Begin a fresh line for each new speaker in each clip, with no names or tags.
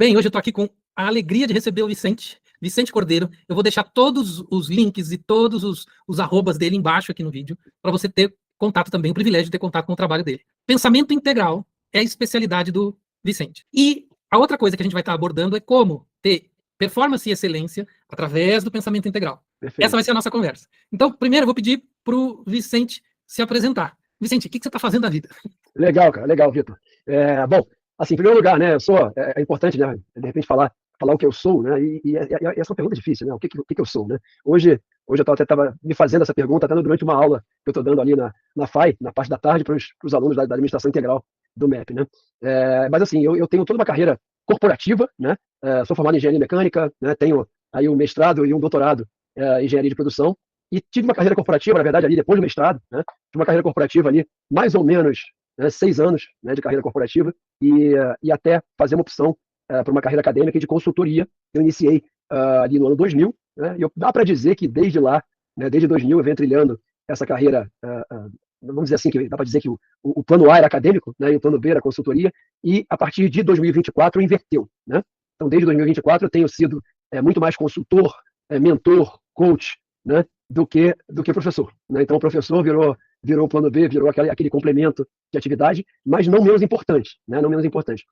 Bem, hoje eu estou aqui com a alegria de receber o Vicente Cordeiro. Eu vou deixar todos os links e todos os arrobas dele embaixo aqui no vídeo, para você ter contato também, o privilégio de ter contato com o trabalho dele. Pensamento integral é a especialidade do Vicente. E a outra coisa que a gente vai estar abordando é como ter performance e excelência através do pensamento integral.
Perfeito.
Essa vai ser a nossa conversa. Então, primeiro eu vou pedir para o Vicente se apresentar. Vicente, o que você está fazendo da vida?
Legal, cara, legal, Vitor. Bom, assim, em primeiro lugar, né, é importante, né, de repente falar o que eu sou, né, e essa é uma pergunta difícil, né, o que eu sou, né. Hoje eu estava me fazendo essa pergunta até durante uma aula que eu estou dando ali na FAI, na parte da tarde, para os alunos da administração integral do MEP, né. Mas assim, eu tenho toda uma carreira corporativa, né, sou formado em engenharia mecânica, né, tenho aí um mestrado e um doutorado em engenharia de produção, e tive uma carreira corporativa, na verdade, ali depois do mestrado, né, tive uma carreira corporativa ali, mais ou menos, 6 anos, né, de carreira corporativa, e até fazer uma opção para uma carreira acadêmica de consultoria. Eu iniciei ali no ano 2000, né, e dá para dizer que desde lá, né, desde 2000, eu venho trilhando essa carreira, vamos dizer assim, que dá para dizer que o plano A era acadêmico, né, e o plano B era consultoria, e a partir de 2024 inverteu, né? Então, desde 2024 eu tenho sido muito mais consultor, mentor, coach, né, do que professor, né? Então, o professor virou o plano B, virou aquele complemento de atividade, mas não menos importante, né? Não menos importante.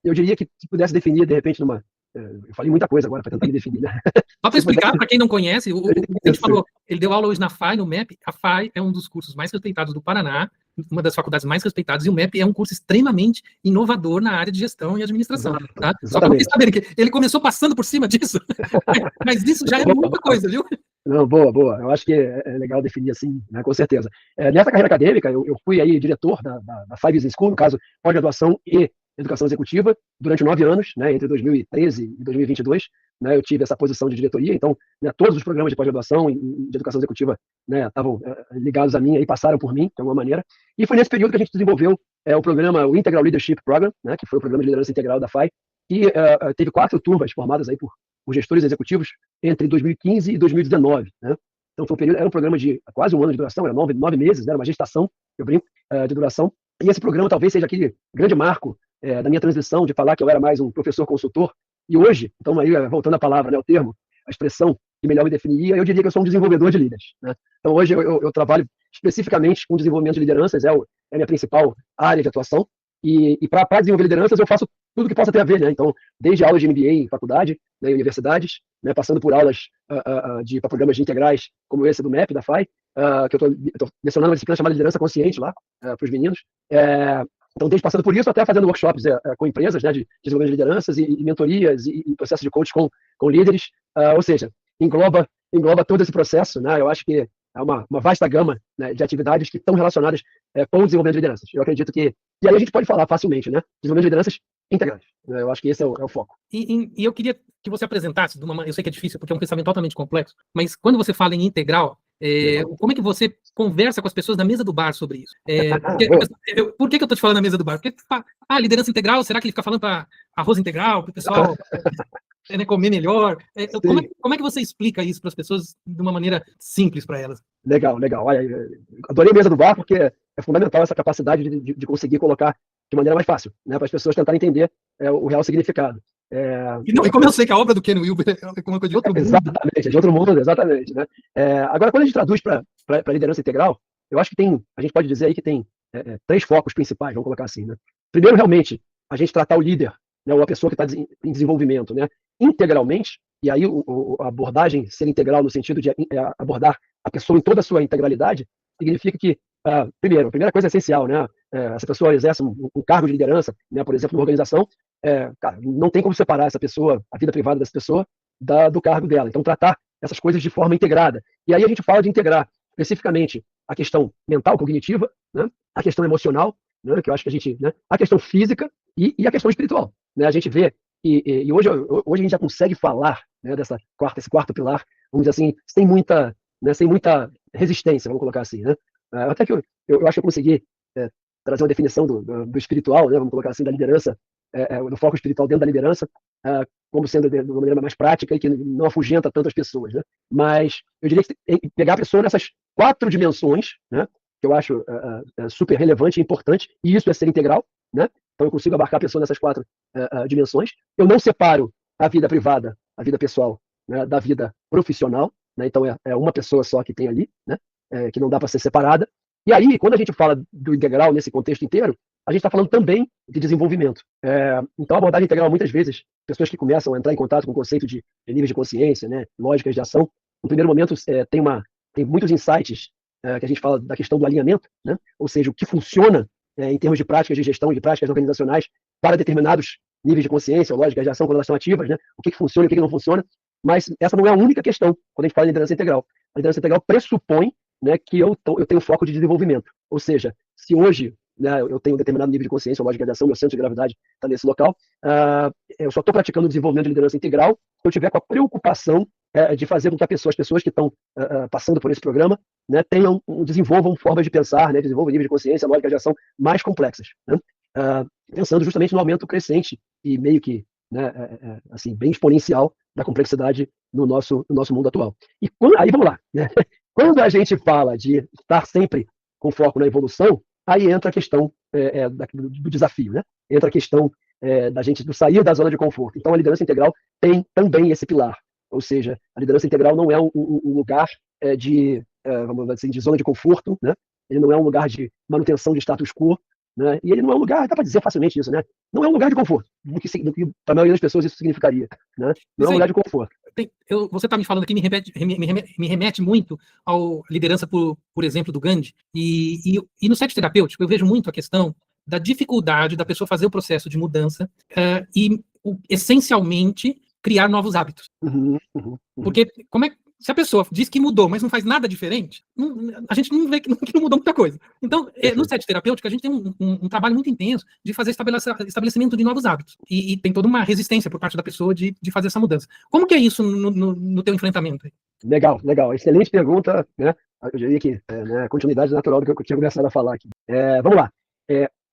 Eu diria que se pudesse definir, de repente, eu falei muita coisa agora para tentar me definir, né?
Só para explicar, para quem não conhece, o Vicente falou, ele deu aula hoje na FAI, no MEP. A FAI é um dos cursos mais respeitados do Paraná, uma das faculdades mais respeitadas, e o MEP é um curso extremamente inovador na área de gestão e administração. Tá? Só para vocês saberem que ele começou passando por cima disso, mas isso já é muita coisa, viu?
Não, boa. Eu acho que é legal definir assim, né, com certeza. Nessa carreira acadêmica, eu fui aí diretor da Five Business School, no caso, pós-graduação e educação executiva, durante 9 anos, né, entre 2013 e 2022, né, eu tive essa posição de diretoria, então, né, todos os programas de pós-graduação e de educação executiva, né, estavam ligados a mim, aí passaram por mim, de alguma maneira, e foi nesse período que a gente desenvolveu o programa, o Integral Leadership Program, né, que foi o programa de liderança integral da FAI, que teve 4 turmas formadas aí por gestores executivos entre 2015 e 2019, né? Então era um programa de quase um ano de duração, era 9 meses, né? Era uma gestação, eu brinco, de duração. E esse programa talvez seja aquele grande marco da minha transição de falar que eu era mais um professor consultor. E hoje, então aí voltando à palavra, né, o termo, a expressão que melhor me definiria, eu diria que eu sou um desenvolvedor de líderes, né? Então hoje eu trabalho especificamente com desenvolvimento de lideranças, é a minha principal área de atuação. E para desenvolver lideranças eu faço tudo que possa ter a ver, né? Então, desde aulas de MBA em faculdade, né, em universidades, né, passando por aulas para programas de integrais, como esse do MEP, da FAI, que eu estou mencionando uma disciplina chamada Liderança Consciente lá, para os meninos. Então, desde passando por isso, até fazendo workshops com empresas, né, de desenvolvimento de lideranças e mentorias e processos de coach com líderes. Ou seja, engloba todo esse processo, né? Eu acho que é uma vasta gama, né, de atividades que estão relacionadas com o desenvolvimento de lideranças. Eu acredito que... E aí a gente pode falar facilmente, né? Desenvolvimento de lideranças integrais. Eu acho que esse é o foco.
E eu queria que você apresentasse, eu sei que é difícil, porque é um pensamento altamente complexo, mas quando você fala em integral, como é que você conversa com as pessoas na mesa do bar sobre isso? Por que eu estou te falando na mesa do bar? Porque, liderança integral, será que ele fica falando para arroz integral, para o pessoal... comer melhor. Como é que você explica isso para as pessoas de uma maneira simples para elas?
Legal. Olha, adorei a mesa do bar porque é fundamental essa capacidade de conseguir colocar de maneira mais fácil, né, para as pessoas tentarem entender o real significado.
E como eu sei que a obra do Ken Wilber é uma coisa de outro mundo.
Exatamente, é de outro mundo, exatamente. Né? Agora, quando a gente traduz para liderança integral, eu acho que a gente pode dizer aí que tem 3 focos principais, vamos colocar assim. Né? Primeiro, realmente, a gente tratar o líder, né, ou a pessoa que está em desenvolvimento, né, integralmente, e aí a abordagem ser integral no sentido de abordar a pessoa em toda a sua integralidade, significa que, primeiro, a primeira coisa essencial, né, essa pessoa exerce um cargo de liderança, né, por exemplo, numa organização, cara, não tem como separar essa pessoa, a vida privada dessa pessoa, do cargo dela. Então, tratar essas coisas de forma integrada. E aí a gente fala de integrar especificamente a questão mental, cognitiva, né, a questão emocional, né, que eu acho que a gente, né, a questão física e a questão espiritual. Né, a gente vê, e hoje a gente já consegue falar, né, esse quarto pilar, vamos dizer assim, sem muita resistência, vamos colocar assim. Né? Até que eu acho que eu consegui trazer uma definição do espiritual, né, vamos colocar assim, da liderança, do foco espiritual dentro da liderança, como sendo de uma maneira mais prática e que não afugenta tanto as pessoas. Né? Mas eu diria que pegar a pessoa nessas 4 dimensões, né, que eu acho super relevante e importante, e isso é ser integral, né? Então eu consigo abarcar a pessoa nessas 4 dimensões. Eu não separo a vida privada, a vida pessoal, né, da vida profissional, né? Então é uma pessoa só que tem ali, né, que não dá para ser separada. E aí, quando a gente fala do integral nesse contexto inteiro, a gente está falando também de desenvolvimento. Então, a abordagem integral, muitas vezes, pessoas que começam a entrar em contato com o conceito de níveis de consciência, né, lógicas de ação, no primeiro momento tem muitos insights que a gente fala da questão do alinhamento, né, ou seja, o que funciona em termos de práticas de gestão, de práticas organizacionais para determinados níveis de consciência ou lógicas de ação quando elas estão ativas, né, o que funciona e o que não funciona, mas essa não é a única questão quando a gente fala de liderança integral. A liderança integral pressupõe, né, que eu tenho foco de desenvolvimento. Ou seja, se hoje, né, eu tenho um determinado nível de consciência, ou lógica de ação, meu centro de gravidade está nesse local, eu só estou praticando o desenvolvimento de liderança integral se eu tiver com a preocupação de fazer com que as pessoas que estão passando por esse programa, né, desenvolvam formas de pensar, né, desenvolvam níveis de consciência, lógica de ação mais complexas, né, pensando justamente no aumento crescente e meio que, né, assim, bem exponencial da complexidade no nosso mundo atual. E aí vamos lá, né? Quando a gente fala de estar sempre com foco na evolução, aí entra a questão do desafio, né? Entra a questão da gente sair da zona de conforto. Então, a liderança integral tem também esse pilar. Ou seja, a liderança integral não é um lugar vamos dizer assim, de zona de conforto, né? Ele não é um lugar de manutenção de status quo, né? E ele não é um lugar, dá para dizer facilmente isso, né? Não é um lugar de conforto, do que para a maioria das pessoas isso significaria, né? Não é um lugar de conforto.
Você está me falando aqui, me remete muito ao liderança, por exemplo, do Gandhi, e no set terapêutico eu vejo muito a questão da dificuldade da pessoa fazer o processo de mudança essencialmente criar novos hábitos. Porque se a pessoa diz que mudou, mas não faz nada diferente, a gente não vê que não mudou muita coisa. Então, no set terapêutico, a gente tem um trabalho muito intenso de fazer estabelecimento de novos hábitos. E tem toda uma resistência por parte da pessoa de fazer essa mudança. Como que é isso no teu enfrentamento?
Legal. Excelente pergunta, né? Eu diria que a continuidade natural do que eu tinha começado a falar aqui. Vamos lá.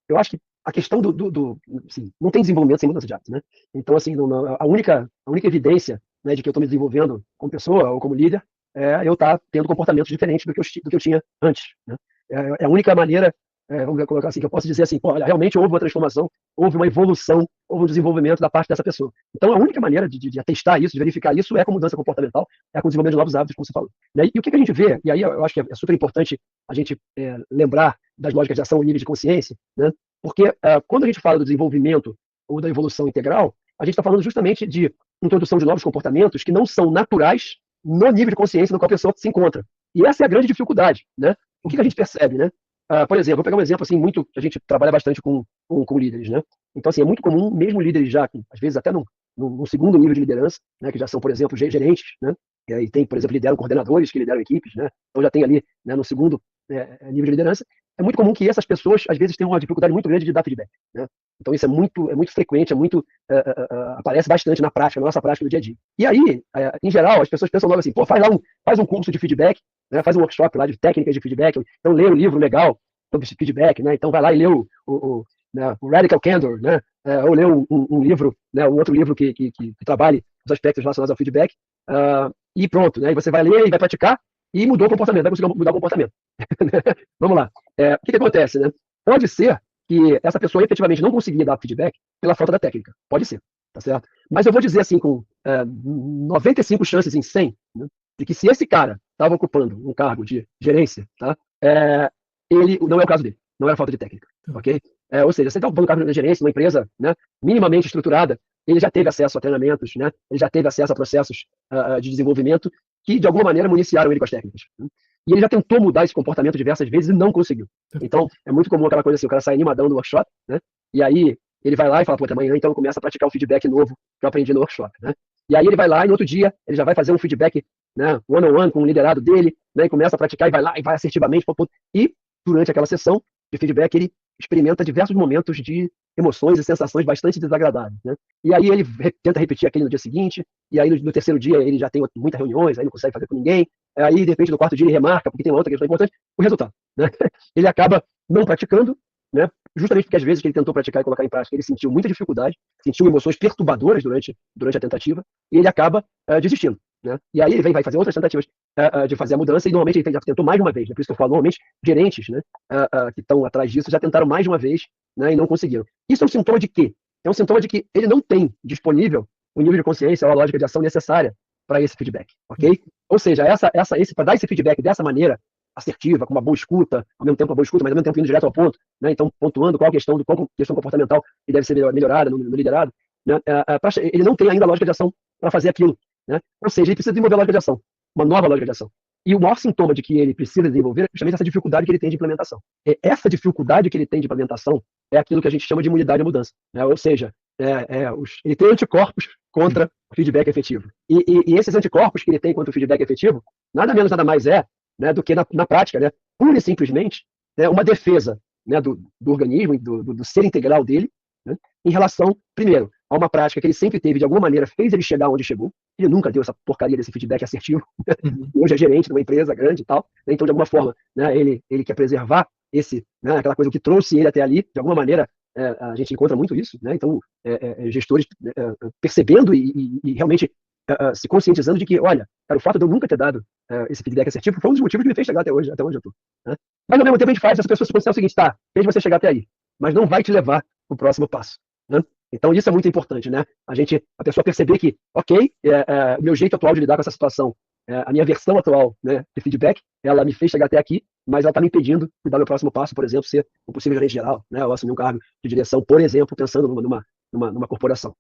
Eu acho que a questão assim, não tem desenvolvimento sem mudança de hábitos, né? Então, assim, a única evidência, né, de que eu estou me desenvolvendo como pessoa ou como líder eu estar tendo comportamentos diferentes do que eu tinha antes, né? É a única maneira, vamos colocar assim, que eu posso dizer assim, olha, realmente houve uma transformação, houve uma evolução, houve um desenvolvimento da parte dessa pessoa. Então, a única maneira de atestar isso, de verificar isso, é com mudança comportamental, é com o desenvolvimento de novos hábitos, como você falou, né? E o que a gente vê, e aí eu acho que é super importante a gente lembrar das lógicas de ação e níveis de consciência, né? Porque quando a gente fala do desenvolvimento ou da evolução integral, a gente está falando justamente de introdução de novos comportamentos que não são naturais no nível de consciência no qual a pessoa se encontra. E essa é a grande dificuldade, né? O que a gente percebe, né? Por exemplo, vou pegar um exemplo assim, a gente trabalha bastante com líderes, né? Então, assim, é muito comum, mesmo líderes já, às vezes até no segundo nível de liderança, né, que já são, por exemplo, gerentes, né? E tem, por exemplo, lideram coordenadores que lideram equipes, né? Então já tem ali, né, no segundo nível de liderança, é muito comum que essas pessoas, às vezes, tenham uma dificuldade muito grande de dar feedback, né? Então isso é muito frequente, aparece bastante na nossa prática do dia a dia. E aí, em geral, as pessoas pensam logo assim, pô, faz um curso de feedback, né? Faz um workshop lá de técnicas de feedback, então lê um livro legal sobre feedback, né? Então vai lá e lê o Radical Candor, né? Ou lê um livro, né? Um outro livro que trabalhe os aspectos relacionados ao feedback, e pronto, né? E você vai ler e vai praticar, e mudou o comportamento, vai conseguir mudar o comportamento. Vamos lá. O que acontece, né? Pode ser que essa pessoa efetivamente não conseguia dar feedback pela falta da técnica. Pode ser, tá certo? Mas eu vou dizer assim, com 95 chances em 100, né, de que se esse cara estava ocupando um cargo de gerência, tá? Ele não é o caso dele, não era falta de técnica, ok? Ou seja, se ele está ocupando um cargo de gerência, uma empresa, né, minimamente estruturada, ele já teve acesso a treinamentos, né? Ele já teve acesso a processos de desenvolvimento que, de alguma maneira, municiaram ele com as técnicas, né? E ele já tentou mudar esse comportamento diversas vezes e não conseguiu. Então, é muito comum aquela coisa assim, o cara sai animadão do workshop, né? E aí ele vai lá e fala, pô, amanhã então começa a praticar o feedback novo que eu aprendi no workshop, né? E aí ele vai lá e no outro dia ele já vai fazer um feedback, né, one-on-one com o liderado dele, né? E começa a praticar e vai lá e vai assertivamente. E durante aquela sessão de feedback ele experimenta diversos momentos de emoções e sensações bastante desagradáveis, né? E aí ele tenta repetir aquele no dia seguinte, e aí no terceiro dia ele já tem muitas reuniões, aí não consegue fazer com ninguém, aí de repente no quarto dia ele remarca, porque tem uma outra questão importante, o resultado, né? Ele acaba não praticando, né? Justamente porque às vezes que ele tentou praticar e colocar em prática, ele sentiu muita dificuldade, sentiu emoções perturbadoras durante a tentativa, e ele acaba desistindo, né? E aí ele vai fazer outras tentativas. de fazer a mudança, e normalmente ele já tentou mais de uma vez, né? Por isso que eu falo, normalmente gerentes, né, que estão atrás disso já tentaram mais de uma vez, né, e não conseguiram. Isso é um sintoma de quê? É um sintoma de que ele não tem disponível o nível de consciência ou a lógica de ação necessária para esse feedback, ok? Ou seja, para dar esse feedback dessa maneira assertiva, com uma boa escuta, ao mesmo tempo uma boa escuta, mas ao mesmo tempo indo direto ao ponto, né? Então pontuando qual questão comportamental que deve ser melhorada no liderado, né? Ele não tem ainda a lógica de ação para fazer aquilo, né? Ou seja, ele precisa desenvolver a lógica de ação, uma nova lógica de ação. E o maior sintoma de que ele precisa desenvolver é justamente essa dificuldade que ele tem de implementação. Essa dificuldade que ele tem de implementação é aquilo que a gente chama de imunidade à mudança, né? Ou seja, ele tem anticorpos contra o feedback efetivo. E esses anticorpos que ele tem contra o feedback efetivo, nada menos, nada mais né, do que na prática, né, pura e simplesmente, né, uma defesa, né, do organismo, do ser integral dele, né, em relação, primeiro, a uma prática que ele sempre teve, de alguma maneira, fez ele chegar onde chegou. Ele nunca deu essa porcaria desse feedback assertivo. Hoje é gerente de uma empresa grande e tal, né, então, de alguma forma, né, ele quer preservar né, aquela coisa que trouxe ele até ali, de alguma maneira. A gente encontra muito isso, né? Então, gestores percebendo e realmente se conscientizando de que, olha, cara, o fato de eu nunca ter dado esse feedback assertivo foi um dos motivos que me fez chegar até onde eu tô. Né? Mas, ao mesmo tempo, a gente faz essa pessoa se considerar o seguinte, tá, fez você chegar até aí, mas não vai te levar para o próximo passo. Né? Então, isso é muito importante, né? A pessoa perceber que, ok, meu jeito atual de lidar com essa situação, a minha versão atual, né, de feedback, ela me fez chegar até aqui, mas ela está me impedindo de dar meu próximo passo, por exemplo, ser um possível gerente geral, né, ou assumir um cargo de direção, por exemplo, pensando numa corporação.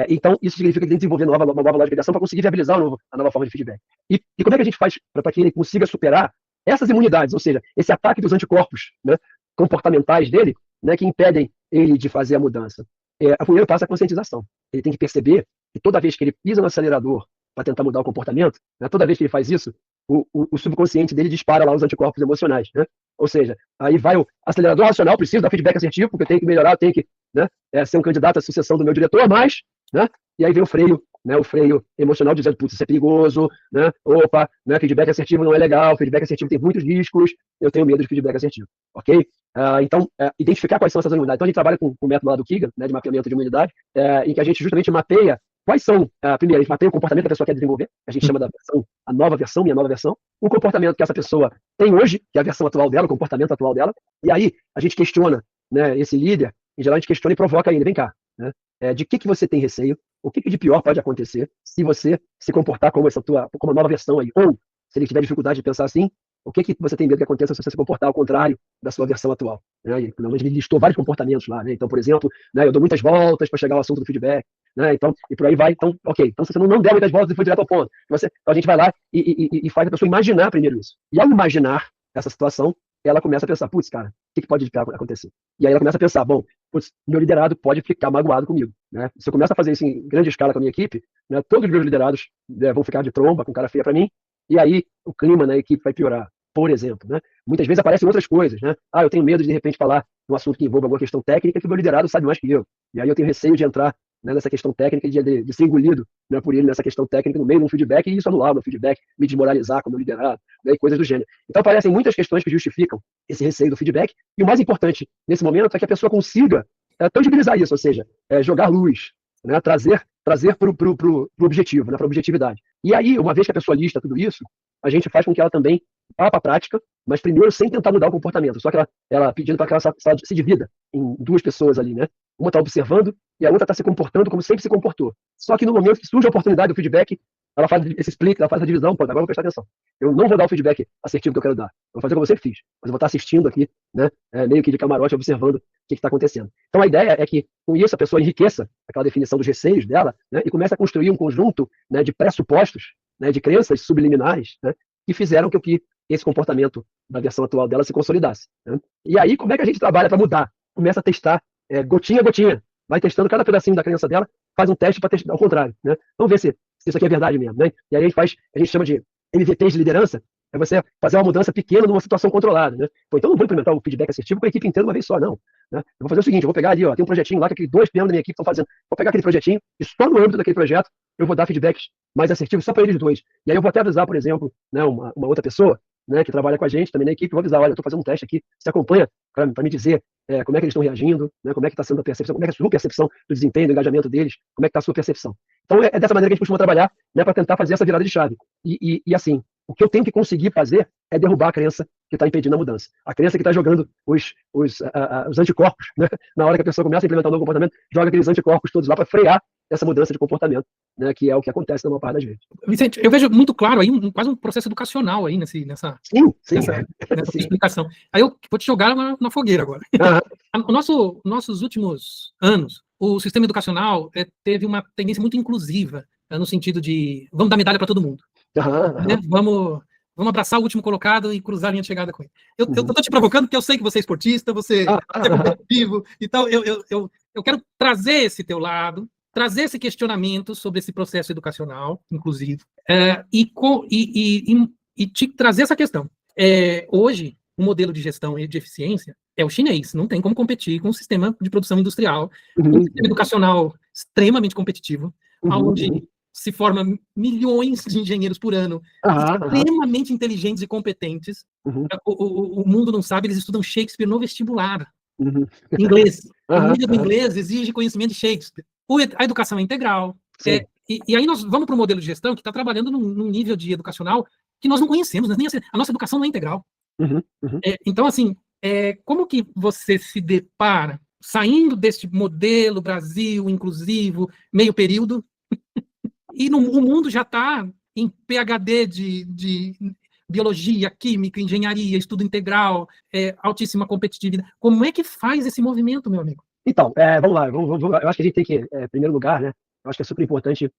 Então, isso significa que tem que desenvolver uma nova lógica de ação para conseguir viabilizar a nova forma de feedback. E como é que a gente faz para que ele consiga superar essas imunidades, ou seja, esse ataque dos anticorpos, né, comportamentais dele, né, que impedem ele de fazer a mudança? O primeiro passo é a conscientização. Ele tem que perceber que toda vez que ele pisa no acelerador para tentar mudar o comportamento, né, toda vez que ele faz isso, o subconsciente dele dispara lá os anticorpos emocionais, né? Ou seja, aí vai o acelerador racional, preciso dar feedback assertivo, porque eu tenho que melhorar, eu tenho que, né, ser um candidato à sucessão do meu diretor, mas, né, e aí vem o freio, né, o freio emocional dizendo, putz, isso é perigoso, né, opa, né, feedback assertivo não é legal, feedback assertivo tem muitos riscos, eu tenho medo de feedback assertivo, ok? Então, identificar quais são essas imunidades. Então, a gente trabalha com o método lá do Keegan, né, de mapeamento de imunidade, em que a gente justamente mapeia quais são, primeiro, a gente mapeia o comportamento que a pessoa quer desenvolver, a gente chama da versão, a nova versão, minha nova versão, o comportamento que essa pessoa tem hoje, que é a versão atual dela, o comportamento atual dela, e aí a gente questiona, né, esse líder, em geral a gente questiona e provoca ele, vem cá, né, de que você tem receio, o que de pior pode acontecer se você se comportar como uma nova versão aí, ou se ele tiver dificuldade de pensar assim, o que você tem medo que aconteça se você se comportar ao contrário da sua versão atual? Né? E, ele listou vários comportamentos lá, né? Então, por exemplo, né, eu dou muitas voltas para chegar ao assunto do feedback, né? Então, e por aí vai. Então, ok. Então, se você não der muitas voltas e foi direto ao ponto, então a gente vai lá e faz a pessoa imaginar primeiro isso. E ao imaginar essa situação, ela começa a pensar, putz, cara, o que pode acontecer? E aí ela começa a pensar, bom, putz, meu liderado pode ficar magoado comigo, né? Se eu começo a fazer isso em grande escala com a minha equipe, né, todos os meus liderados vão ficar de tromba, com cara feia para mim, e aí o clima na equipe vai piorar, por exemplo, né? Muitas vezes aparecem outras coisas, né? Eu tenho medo de repente falar um assunto que envolva alguma questão técnica que o meu liderado sabe mais que eu. E aí eu tenho receio de entrar, né, nessa questão técnica, de ser engolido, né, por ele nessa questão técnica no meio de um feedback e isso anular o meu feedback, me desmoralizar como liderado, né, e coisas do gênero. Então aparecem muitas questões que justificam esse receio do feedback e o mais importante nesse momento é que a pessoa consiga tangibilizar isso, ou seja, jogar luz, né, trazer para o objetivo, né, para a objetividade. E aí, uma vez que a pessoa lista tudo isso, a gente faz com que ela também vá para a prática, mas primeiro sem tentar mudar o comportamento, só que ela pedindo para que ela se divida em duas pessoas ali, né? Uma está observando e a outra está se comportando como sempre se comportou. Só que no momento que surge a oportunidade do feedback, ela faz esse split, ela faz a divisão, pô, agora eu vou prestar atenção. Eu não vou dar o feedback assertivo que eu quero dar. Eu vou fazer como eu sempre fiz. Mas eu vou estar assistindo aqui, né? Meio que de camarote, observando o que está acontecendo. Então a ideia é que, com isso, a pessoa enriqueça aquela definição dos receios dela, né? E comece a construir um conjunto, né, de pressupostos, né, de crenças subliminares, né, que fizeram com que esse comportamento da versão atual dela se consolidasse. Né? E aí, como é que a gente trabalha para mudar? Começa a testar gotinha a gotinha. Vai testando cada pedacinho da crença dela, faz um teste para testar ao contrário. Né? Vamos ver se isso aqui é verdade mesmo. Né? E aí a gente chama de MVPs de liderança, é você fazer uma mudança pequena numa situação controlada. Né? Pô, então não vou implementar o feedback assertivo com a equipe inteira uma vez só, não. Né? Eu vou fazer o seguinte, eu vou pegar ali, tem um projetinho lá que aqueles 2 PM da minha equipe estão fazendo. Vou pegar aquele projetinho e só no âmbito daquele projeto eu vou dar feedbacks mais assertivos só para eles dois. E aí eu vou até avisar, por exemplo, né, uma outra pessoa, né, que trabalha com a gente também na equipe, vou avisar, olha, eu estou fazendo um teste aqui, você acompanha para me dizer como é que eles estão reagindo, né, como é que está sendo a percepção, como é que é a sua percepção do desempenho, do engajamento deles, como é que está a sua percepção. Então é dessa maneira que a gente costuma trabalhar, né, para tentar fazer essa virada de chave. E assim, O que eu tenho que conseguir fazer é derrubar a crença que está impedindo a mudança. A crença que está jogando os anticorpos, né? Na hora que a pessoa começa a implementar um novo comportamento, joga aqueles anticorpos todos lá para frear essa mudança de comportamento, né? Que é o que acontece na maior parte das vezes.
Vicente, eu vejo muito claro aí quase um processo educacional aí nessa explicação. Aí eu vou te jogar na fogueira agora. Nossos últimos anos, o sistema educacional teve uma tendência muito inclusiva, no sentido de vamos dar medalha para todo mundo. Né? Vamos abraçar o último colocado e cruzar a linha de chegada com ele. Eu tô te provocando porque eu sei que você é esportista, você é competitivo e tal. Eu quero trazer esse teu lado, trazer esse questionamento sobre esse processo educacional inclusivo e te trazer essa questão. Hoje, o modelo de gestão e de eficiência é o chinês, não tem como competir com o sistema de produção industrial, um sistema educacional extremamente competitivo, onde se forma milhões de engenheiros por ano, extremamente inteligentes e competentes. O mundo não sabe, eles estudam Shakespeare no vestibular. Inglês. O nível do inglês exige conhecimento de Shakespeare. A educação é integral. E aí nós vamos para o modelo de gestão que está trabalhando num nível de educacional que nós não conhecemos, né? A nossa educação não é integral. Então, assim, como que você se depara, saindo deste modelo Brasil inclusivo, meio período, e o mundo já está em PhD de biologia, química, engenharia, estudo integral, altíssima competitividade. Como é que faz esse movimento, meu amigo?
Então, vamos lá. Eu acho que a gente tem que, em primeiro lugar, né? Eu acho que é super importante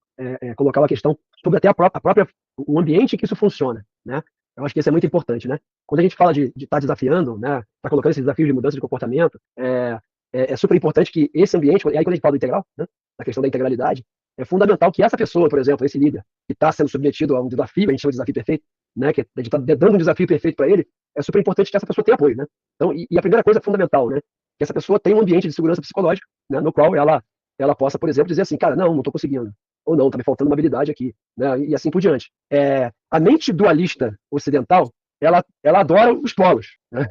colocar uma questão sobre até o ambiente em que isso funciona, né? Eu acho que isso é muito importante, né? Quando a gente fala de estar desafiando, né? Tá colocando esses desafios de mudança de comportamento, é super importante que esse ambiente, e aí quando a gente fala do integral, né? Da questão da integralidade, é fundamental que essa pessoa, por exemplo, esse líder, que está sendo submetido a um desafio, a gente chama de desafio perfeito, né? Que a gente está dando um desafio perfeito para ele, é super importante que essa pessoa tenha apoio, né? Então, e a primeira coisa fundamental, né? Que essa pessoa tenha um ambiente de segurança psicológica, né? No qual ela possa, por exemplo, dizer assim, cara, não estou conseguindo, ou não, está me faltando uma habilidade aqui, né? E assim por diante. A mente dualista ocidental, ela adora os polos, né?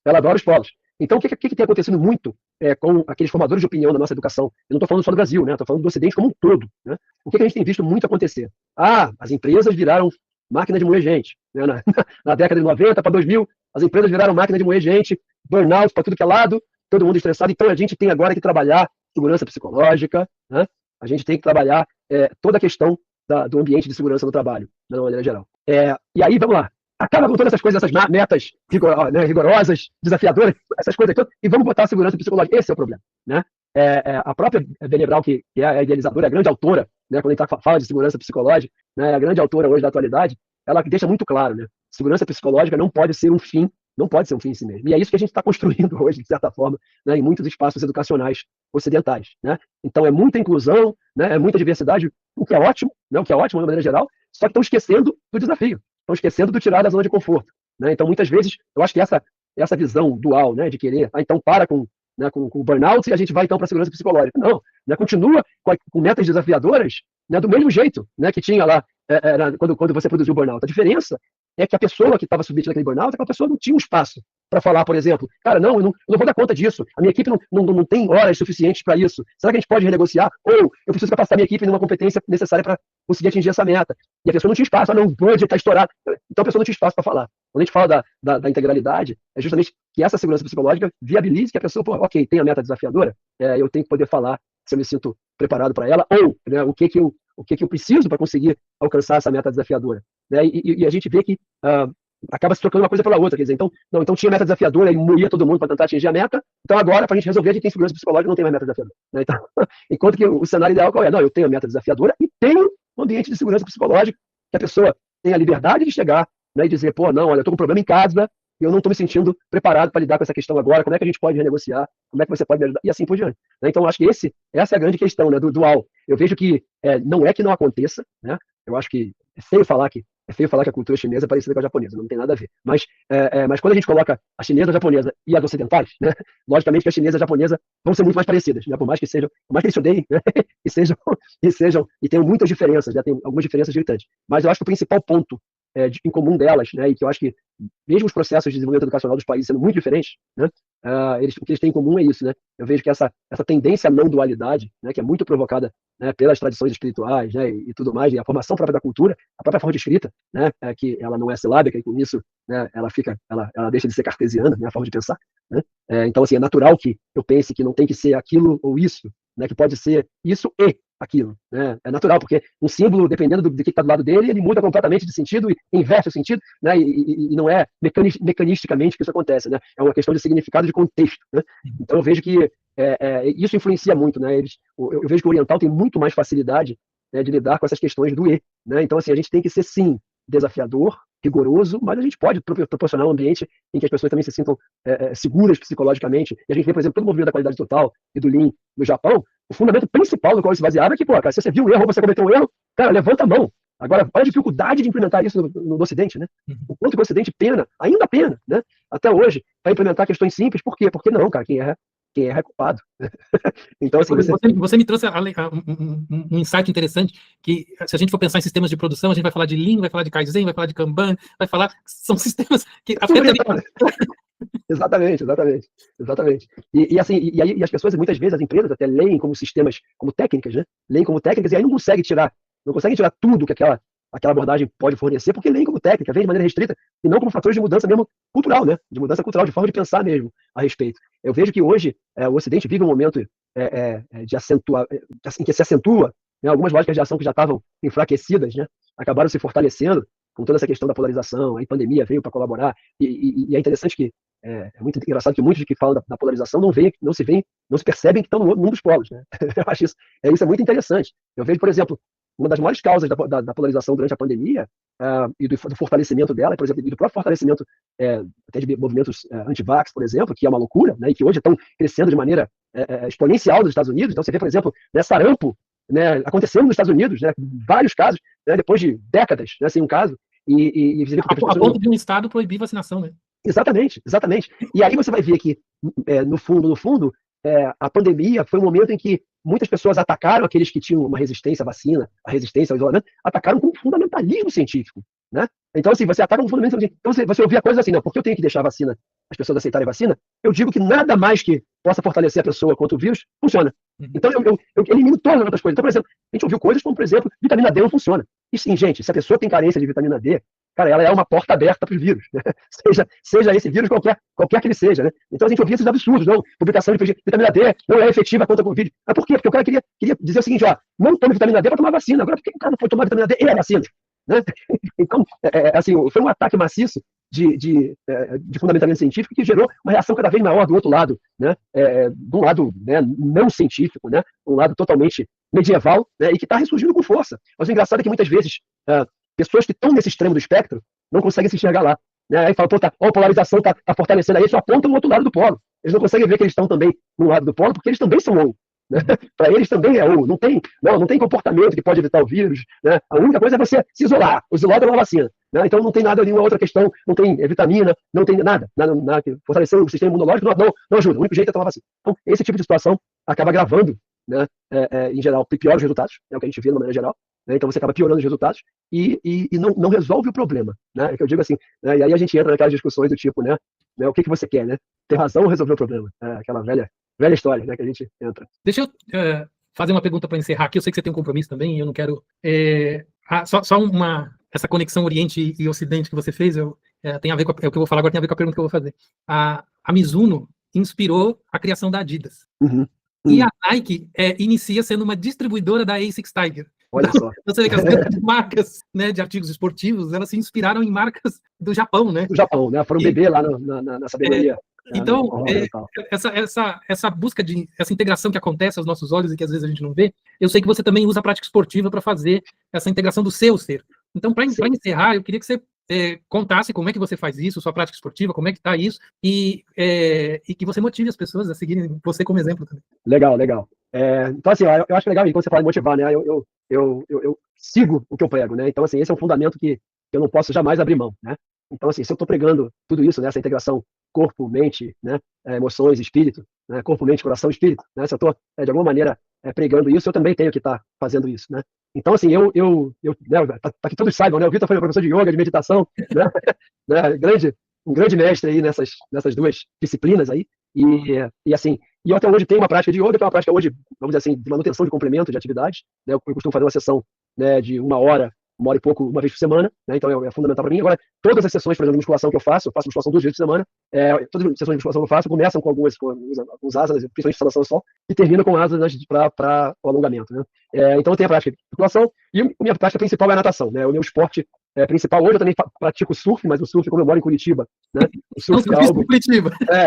Ela adora os polos. Então, o que tem acontecido muito com aqueles formadores de opinião da nossa educação? Eu não estou falando só do Brasil, né? Estou falando do Ocidente como um todo, né? O que a gente tem visto muito acontecer? As empresas viraram máquina de moer gente, né? Na década de 90 para 2000, as empresas viraram máquina de moer gente, burnout para tudo que é lado, todo mundo estressado. Então, a gente tem agora que trabalhar segurança psicológica, né? A gente tem que trabalhar toda a questão do ambiente de segurança no trabalho, de uma maneira geral. E aí, vamos lá. Acaba com todas essas coisas, essas metas rigorosas, desafiadoras, essas coisas todas, e vamos botar a segurança psicológica. Esse é o problema, né? A própria Brené Brown, que é a idealizadora, a grande autora, né, quando a gente fala de segurança psicológica, né, a grande autora hoje da atualidade, ela deixa muito claro, né? Segurança psicológica não pode ser um fim, não pode ser um fim em si mesmo. E é isso que a gente está construindo hoje, de certa forma, né, em muitos espaços educacionais ocidentais, né? Então é muita inclusão, né, é muita diversidade, o que é ótimo, né, o que é ótimo de maneira geral, só que estão esquecendo do desafio, estão esquecendo do tirar da zona de conforto, né? Então muitas vezes eu acho que essa visão dual, né, de querer, então para com o burnout e a gente vai então para a segurança psicológica. Não, né, continua com metas desafiadoras, né, do mesmo jeito, né, que tinha lá quando você produziu o burnout. A diferença é que a pessoa que estava submetida àquele burnout, aquela pessoa não tinha um espaço para falar, por exemplo, cara, não, eu não vou dar conta disso, a minha equipe não tem horas suficientes para isso, será que a gente pode renegociar? Ou eu preciso capacitar minha equipe numa competência necessária para conseguir atingir essa meta. E a pessoa não tinha espaço, não, o budget está estourado. Então a pessoa não tinha espaço para falar. Quando a gente fala da integralidade, é justamente que essa segurança psicológica viabilize que a pessoa, ok, tem a meta desafiadora, eu tenho que poder falar se eu me sinto preparado para ela, ou, né, o que eu preciso para conseguir alcançar essa meta desafiadora. Né? E a gente vê que acaba se trocando uma coisa pela outra, quer dizer, então tinha meta desafiadora e moía todo mundo para tentar atingir a meta, então agora, para a gente resolver, a gente tem segurança psicológica, não tem mais meta desafiadora. Né? Então, enquanto que o cenário ideal qual é? Não, eu tenho a meta desafiadora e tenho um ambiente de segurança psicológica, que a pessoa tem a liberdade de chegar, né, e dizer, pô, não, olha, eu estou com um problema em casa, e eu não estou me sentindo preparado para lidar com essa questão agora, como é que a gente pode renegociar, como é que você pode me ajudar, e assim por diante. Né? Então, acho que essa é a grande questão, né, do dual. Eu vejo que não é que não aconteça, né? Eu acho que é feio falar que a cultura chinesa é parecida com a japonesa, não tem nada a ver. Mas quando a gente coloca a chinesa, a japonesa e as ocidentais, né, logicamente que a chinesa e a japonesa vão ser muito mais parecidas, né, por mais que eles se odeiem, né, e tenham muitas diferenças, já tem algumas diferenças gritantes. Mas eu acho que o principal ponto em comum delas, né, e que eu acho que, mesmo os processos de desenvolvimento educacional dos países sendo muito diferentes, né, o que eles têm em comum é isso, né? Eu vejo que essa tendência à não dualidade, né, que é muito provocada, né, pelas tradições espirituais, né, e tudo mais, e a formação própria da cultura, a própria forma de escrita, né, que ela não é silábica, e com isso, né, ela deixa de ser cartesiana, né, a forma de pensar, né? Então, assim, é natural que eu pense que não tem que ser aquilo ou isso, né, que pode ser isso e aquilo, né? É natural, porque um símbolo, dependendo de que está do lado dele, ele muda completamente de sentido e inverte o sentido, né? E não é mecanisticamente que isso acontece, né? É uma questão de significado, de contexto, né? Então eu vejo que isso influencia muito, né? Eu vejo que o oriental tem muito mais facilidade, né, de lidar com essas questões do e, né? Então, assim, a gente tem que ser, sim, desafiador, rigoroso, mas a gente pode proporcionar um ambiente em que as pessoas também se sintam seguras psicologicamente. E a gente vê, por exemplo, todo o movimento da qualidade total e do Lean no Japão, o fundamento principal no qual isso se baseava é que, pô, cara, se você viu um erro ou você cometeu um erro, cara, levanta a mão. Agora, olha a dificuldade de implementar isso no Ocidente, né? O quanto que o Ocidente ainda pena, né? Até hoje, para implementar questões simples. Por quê? Porque não, cara, quem erra é culpado. Então, assim,
você me trouxe um insight interessante, que se a gente for pensar em sistemas de produção, a gente vai falar de Lean, vai falar de Kaizen, vai falar de Kanban, vai falar... São sistemas que afetam...
Exatamente. E aí as pessoas, muitas vezes, as empresas até leem como sistemas, como técnicas, né? Leem como técnicas e aí não conseguem tirar tudo que aquela abordagem pode fornecer, porque leem como técnica, vem de maneira restrita, e não como fatores de mudança mesmo cultural, né? De mudança cultural, de forma de pensar mesmo a respeito. Eu vejo que hoje o Ocidente vive um momento de acentuar, em que se acentua, né, algumas lógicas de ação que já estavam enfraquecidas, né? Acabaram se fortalecendo com toda essa questão da polarização. A pandemia veio para colaborar, e é interessante que é muito engraçado que muitos que falam da polarização não se percebem que estão num dos polos, né? Eu acho isso é muito interessante. Eu vejo, por exemplo, uma das maiores causas da polarização durante a pandemia e do fortalecimento dela, por exemplo, e do próprio fortalecimento até de movimentos anti-vax, por exemplo, que é uma loucura, né, e que hoje estão crescendo de maneira exponencial nos Estados Unidos. Então você vê, por exemplo, sarampo, né, acontecendo nos Estados Unidos, né, vários casos, né, depois de décadas, né, sem um caso,
a ponto de um Estado proibir vacinação, né?
Exatamente. E aí você vai ver que, no fundo, a pandemia foi um momento em que muitas pessoas atacaram aqueles que tinham uma resistência à vacina, a resistência ao isolamento, atacaram com fundamentalismo científico, né? Então, assim, você ataca com fundamentalismo científico. Então, você ouvia coisas assim, não, porque eu tenho que deixar a vacina, as pessoas aceitarem a vacina, eu digo que nada mais que possa fortalecer a pessoa contra o vírus, funciona. Então, eu elimino todas as outras coisas. Então, por exemplo, a gente ouviu coisas como, por exemplo, vitamina D não funciona. E sim, gente, se a pessoa tem carência de vitamina D, cara, ela é uma porta aberta para os vírus, né? Seja esse vírus qualquer que ele seja, né? Então a gente ouvia esses absurdos, não, publicação de vitamina D não é efetiva contra o Covid. Mas por quê? Porque o cara queria dizer o seguinte, ó, não tome vitamina D para tomar vacina. Agora, por que o cara não foi tomar vitamina D e a vacina? Né? Então, assim, foi um ataque maciço de fundamentalismo científico que gerou uma reação cada vez maior do outro lado, né? De um lado, né, não científico, né? Um lado totalmente medieval, né? E que está ressurgindo com força. Mas o engraçado é que muitas vezes pessoas que estão nesse extremo do espectro não conseguem se enxergar lá. Né? Aí fala, pô, a polarização está fortalecendo, aí eles só apontam no outro lado do polo. Eles não conseguem ver que eles estão também no lado do polo, porque eles também são ou. Né? Para eles também é ou. Não tem comportamento que pode evitar o vírus. Né? A única coisa é você se isolar. O isolado é uma vacina. Né? Então não tem nada, nenhuma outra questão, não tem vitamina, não tem nada. Fortalecer o sistema imunológico não ajuda. O único jeito é tomar vacina. Então, esse tipo de situação acaba gravando, né, em geral, piora os resultados, é o que a gente vê de uma maneira geral. Né? Então você acaba piorando os resultados e não resolve o problema. Né? É que eu digo assim, né? E aí a gente entra naquelas discussões do tipo, né, o que você quer, né? Ter razão ou resolver o problema? Aquela velha história, né, que a gente entra.
Deixa eu fazer uma pergunta para encerrar aqui. Eu sei que você tem um compromisso também e eu não quero... essa conexão Oriente e Ocidente que você fez, tem a ver com o que eu vou falar agora, tem a ver com a pergunta que eu vou fazer. A Mizuno inspirou a criação da Adidas. E a Nike inicia sendo uma distribuidora da ASICS Tiger.
Olha só.
Você vê que as grandes marcas, né, de artigos esportivos, elas se inspiraram em marcas do Japão, né?
Do Japão, né? Foram beber lá na sabedoria.
Então, essa busca essa integração que acontece aos nossos olhos e que às vezes a gente não vê, eu sei que você também usa a prática esportiva para fazer essa integração do seu ser. Então, para encerrar, eu queria que você contasse como é que você faz isso, sua prática esportiva, como é que está isso, e que você motive as pessoas a seguirem você como exemplo também.
Legal. Então, assim, eu acho legal, e quando você fala em motivar, né, eu sigo o que eu prego, né? Então, assim, esse é um fundamento que eu não posso jamais abrir mão, né? Então, assim, se eu estou pregando tudo isso, né, essa integração corpo, mente, né, emoções, espírito, né, corpo, mente, coração, espírito, né? Se eu estou, de alguma maneira, pregando isso, eu também tenho que estar fazendo isso, né? Então, assim, né, para que todos saibam, né, o Vitor foi meu professor de yoga, de meditação, né, né, um grande mestre aí nessas duas disciplinas aí, e assim, e eu até hoje tenho uma prática de yoga, que é uma prática hoje, vamos dizer assim, de manutenção de complemento de atividades, né, eu costumo fazer uma sessão, né, de uma hora e pouco, uma vez por semana, né, então é fundamental para mim. Agora, todas as sessões, por exemplo, de musculação que eu faço musculação 2 vezes por semana, todas as sessões de musculação que eu faço começam com alguns asanas, principalmente instalação só, e terminam com asanas para o alongamento, né. Então eu tenho a prática de musculação, e a minha prática principal é a natação, né, o meu esporte principal. Hoje eu também pratico surf, mas o surf, como eu moro em Curitiba, né, o surf é algo...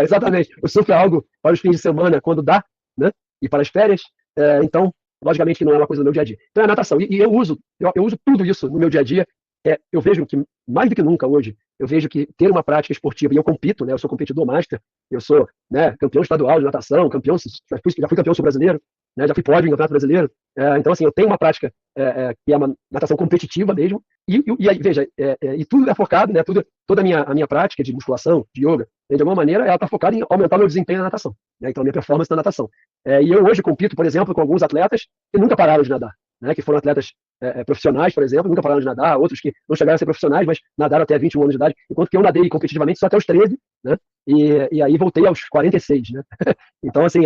exatamente, o surf é algo para os fins de semana, quando dá, né, e para as férias, então, logicamente que não é uma coisa do meu dia a dia. Então é a natação, e eu uso tudo isso no meu dia a dia. Eu vejo que, mais do que nunca hoje, eu vejo que ter uma prática esportiva, e eu compito, né, eu sou competidor master, eu sou, né, campeão estadual de natação, já fui campeão sul-brasileiro, né, já fui pódio em campeonato brasileiro, então assim, eu tenho uma prática que é uma natação competitiva mesmo, e aí, veja, e tudo é focado, né, toda a minha prática de musculação, de yoga, né, de alguma maneira, ela está focada em aumentar meu desempenho na natação, né, então a minha performance na natação. E eu hoje compito, por exemplo, com alguns atletas que nunca pararam de nadar, né, que foram atletas profissionais, por exemplo, nunca pararam de nadar, outros que não chegaram a ser profissionais, mas nadaram até 21 anos de idade, enquanto que eu nadei competitivamente só até os 13, né, e aí voltei aos 46, né. Então, assim,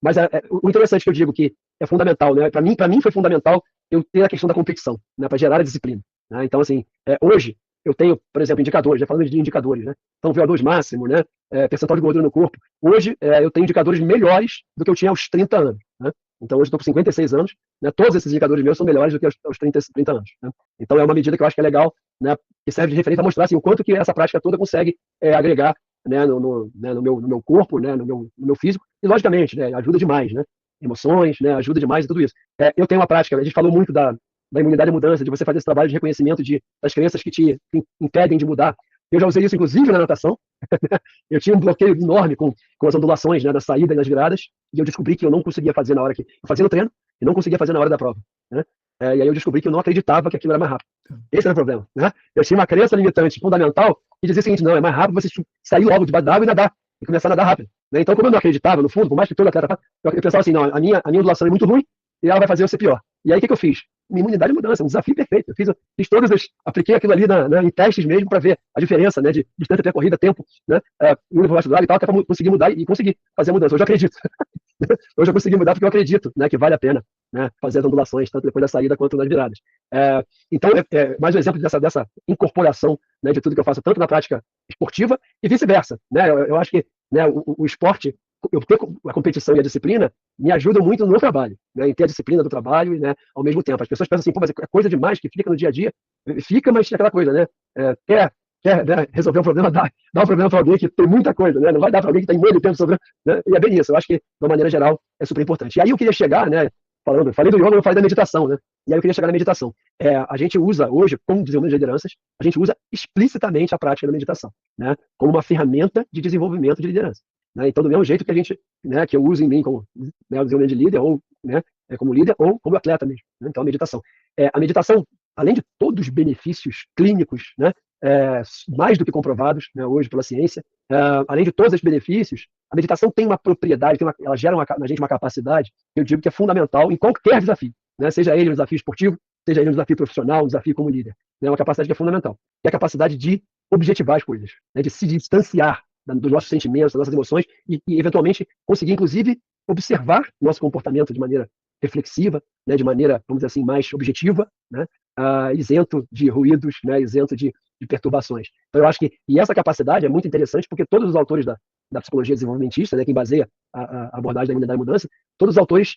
mas o interessante que eu digo que é fundamental, né, para mim foi fundamental eu ter a questão da competição, né, para gerar a disciplina, né. Então, assim, hoje eu tenho, por exemplo, indicadores, já falando de indicadores, né, então VO2 máximo, né, percentual de gordura no corpo. Hoje eu tenho indicadores melhores do que eu tinha aos 30 anos, né. Então, hoje estou com 56 anos, né, todos esses indicadores meus são melhores do que aos 30 anos, né. Então, é uma medida que eu acho que é legal, né, que serve de referência a mostrar assim, o quanto que essa prática toda consegue agregar, né, no meu corpo, né, no meu físico, e logicamente, né, ajuda demais, né, emoções, né, ajuda demais e tudo isso. Eu tenho uma prática, a gente falou muito da imunidade e mudança, de você fazer esse trabalho de reconhecimento das crenças que te impedem de mudar. Eu já usei isso, inclusive, na natação. Eu tinha um bloqueio enorme com as ondulações, né, da saída e das viradas, e eu descobri que eu não conseguia fazer na hora que eu fazia no treino, e não conseguia fazer na hora da prova, né. E aí eu descobri que eu não acreditava que aquilo era mais rápido. Esse era o problema, né. Eu tinha uma crença limitante fundamental que dizia o seguinte: não, é mais rápido você sair logo debaixo da água e nadar, e começar a nadar rápido, né. Então, como eu não acreditava, no fundo, por mais que todo atleta faça, eu pensava assim: não, a minha ondulação é muito ruim e ela vai fazer eu ser pior. E aí o que eu fiz? Minha imunidade e mudança, um desafio perfeito. Eu fiz apliquei aquilo ali em testes mesmo para ver a diferença, né, de distância percorrida, tempo, né, indo por baixo do água e tal, até para conseguir mudar e conseguir fazer a mudança. Hoje eu acredito. Hoje eu consegui mudar porque eu acredito, né, que vale a pena, né, fazer as ondulações, tanto depois da saída quanto nas viradas. Então, mais um exemplo dessa incorporação, né, de tudo que eu faço, tanto na prática esportiva e vice-versa, né. Eu acho que, né, o esporte, eu ter a competição e a disciplina me ajudam muito no meu trabalho, né, em ter a disciplina do trabalho, né, ao mesmo tempo. As pessoas pensam assim: pô, mas é coisa demais que fica no dia a dia. Fica, mas é aquela coisa, né, quer né, resolver um problema, dá um problema para alguém que tem muita coisa, né, não vai dar para alguém que tem muito tempo sobre, né, e é bem isso. Eu acho que, de uma maneira geral, é super importante. E aí eu queria chegar, né, falei do yoga, eu falei da meditação, né, e aí eu queria chegar na meditação. A gente usa hoje, como desenvolvimento de lideranças, a gente usa explicitamente a prática da meditação, né, como uma ferramenta de desenvolvimento de liderança. Né, então, do mesmo jeito que a gente, né, que eu uso em mim como, né, o desenvolvimento de líder, ou, né, como líder, ou como atleta mesmo, né. Então, a meditação, além de todos os benefícios clínicos, né, mais do que comprovados, né, hoje pela ciência, além de todos os benefícios, a meditação tem uma propriedade, ela gera na gente uma capacidade, eu digo que é fundamental em qualquer desafio, né, seja ele um desafio esportivo, seja ele um desafio profissional, um desafio como líder. É uma capacidade que é fundamental. É a capacidade de objetivar as coisas, né, de se distanciar dos nossos sentimentos, das nossas emoções, e eventualmente conseguir, inclusive, observar nosso comportamento de maneira reflexiva, né, de maneira, vamos dizer assim, mais objetiva, né, isento de ruídos, né, isento de perturbações. Então, eu acho que essa capacidade é muito interessante, porque todos os autores da psicologia desenvolvimentista, né, que baseia a abordagem da imunidade e mudança, todos os autores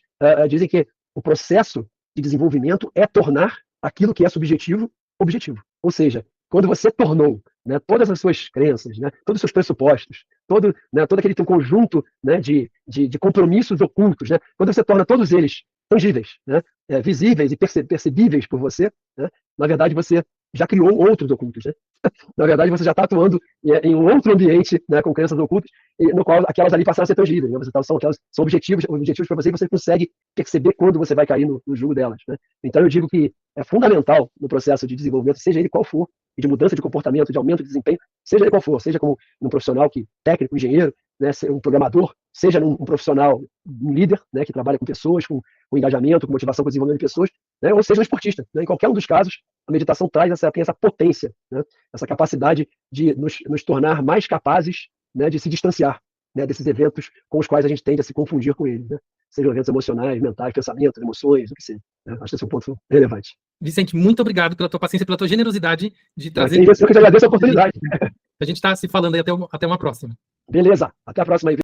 dizem que o processo de desenvolvimento é tornar aquilo que é subjetivo objetivo. Ou seja, quando você tornou, né, todas as suas crenças, né, todos os seus pressupostos, todo aquele teu conjunto, né, de compromissos ocultos, né, quando você torna todos eles tangíveis, né, visíveis e percebíveis por você, né, na verdade você já criou outros ocultos. Né? Na verdade, você já está atuando em um outro ambiente, né, com crenças ocultas, no qual aquelas ali passaram a ser tangíveis. Né? São objetivos para você, e você consegue perceber quando você vai cair no jogo delas. Né? Então, eu digo que é fundamental no processo de desenvolvimento, seja ele qual for, e de mudança de comportamento, de aumento de desempenho, seja ele qual for, seja como um profissional técnico, engenheiro, né, um programador, seja um profissional, um líder, né, que trabalha com pessoas, com engajamento, com motivação, com desenvolvimento de pessoas, né, ou seja um esportista. Né? Em qualquer um dos casos, a meditação tem essa potência, né? Essa capacidade de nos tornar mais capazes, né, de se distanciar, né, desses eventos com os quais a gente tende a se confundir com eles, né? Sejam eventos emocionais, mentais, pensamentos, emoções, o que seja. Né? Acho que esse é um ponto relevante.
Vicente, muito obrigado pela tua paciência, pela tua generosidade de trazer.
Eu que te agradeço a oportunidade.
A gente está se falando aí até uma próxima.
Beleza, até a próxima aí.